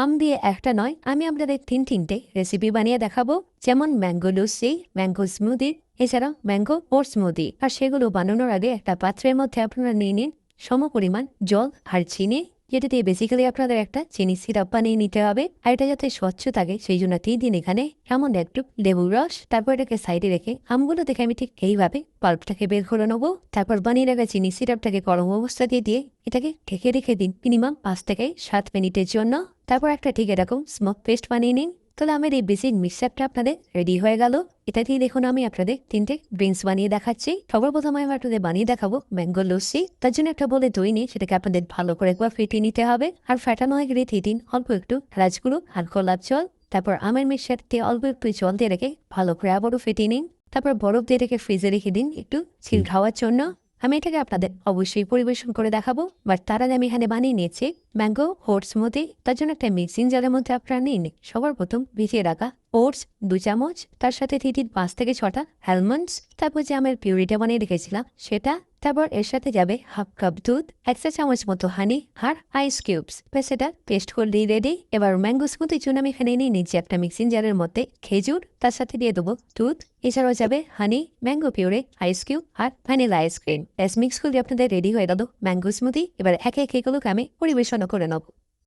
আম দিয়ে একটা নয়, আমি আপনাদের তিনটে রেসিপি বানিয়ে দেখাবো, যেমন ম্যাঙ্গো লস্যি, ম্যাঙ্গো স্মুদি, এছাড়া ম্যাঙ্গো ওট স্মুদি। আর সেগুলো বানানোর আগে একটা পাত্রের মধ্যে আপনারা নিয়ে নিন সমপরিমাণ জল আর চিনি, যেটা দিয়ে বেসিক্যালি আপনাদের একটা চিনি সিরাপ বানিয়ে নিতে হবে। আর এটা যাতে স্বচ্ছ থাকে সেই জন্য দিন এখানে সামান্য একটু লেবুর রস। তারপর এটাকে সাইডে রেখে আমগুলো থেকে আমি ঠিক এইভাবে পাল্পটাকে বের করে নেবো। তারপর বানিয়ে রাখা চিনি সিরাপটাকে গরম অবস্থা দিয়ে এটাকে ঢেকে রেখে দিন মিনিমাম 5 থেকে 7 মিনিটের জন্য। তারপর একটা ঠিক এরকম স্মোক পেস্ট বানিয়ে নিন। তাহলে আমার এই বেসিক মিক্সচারটা আপনাদের রেডি হয়ে গেল। এটা দিয়ে দেখুন আমি আপনাদের তিনটে ড্রিঙ্কস বানিয়ে দেখাচ্ছি। সবার প্রথমে আমি আপনাদের বানিয়ে দেখাবো ম্যাঙ্গো লস্যি। তার জন্য একটা বলে দই নিয়ে সেটাকে আপনাদের ভালো করে একবার ফেটিয়ে নিতে হবে। আর ফেটানো হয়ে গেলে দিয়ে দিন অল্প একটু রাজগুলো আর গোলাপ জল। তারপর আমের মিক্সচার দিয়ে অল্প একটু জল দিয়ে রেখে ভালো করে আবারও ফেটিয়ে নিন। তারপর বরফ দিয়ে রেখে ফ্রিজে রেখে দিন একটু চিল খাওয়ার জন্য। আমি এটাকে আপনাদের অবশ্যই পরিবেশন করে দেখাবো, বাট তার আগে আমি এখানে বানিয়ে নিয়েছি ম্যাঙ্গো ওটস স্মুদি। তার জন্য একটা মিক্সিং জারের মধ্যে আপনারা নিয়ে নিন সবার প্রথম ভিজিয়ে রাখা ওটস 2 চামচ, তার সাথে দিয়ে দিন 5 থেকে 6টা অ্যালমন্ডস, তারপর যে আমের পিউরিটা বানিয়ে রেখেছিলাম সেটা, তারপর এর সাথে যাবে হাফ কাপ দুধ, 1 চা চামচ মতো হানি আর আইস কিউবস। ব্যাস এটা পেস্ট করে দিয়ে রেডি। এবার ম্যাঙ্গো স্মুদির জন্য আমি এখানে নিয়ে নিচ্ছি একটা মিক্সিং জারের মধ্যে খেজুর, তার সাথে দিয়ে দেবো দুধ, এছাড়াও যাবে হানি, ম্যাঙ্গো পিউরে, আইস কিউব আর ভ্যানিলা আইসক্রিম। ব্যাস মিক্স করে আপনাদের রেডি হয়ে গেল ম্যাঙ্গো স্মুদি। এবার একে একে এগুলোকে আমি পরিবেশন করে নেব।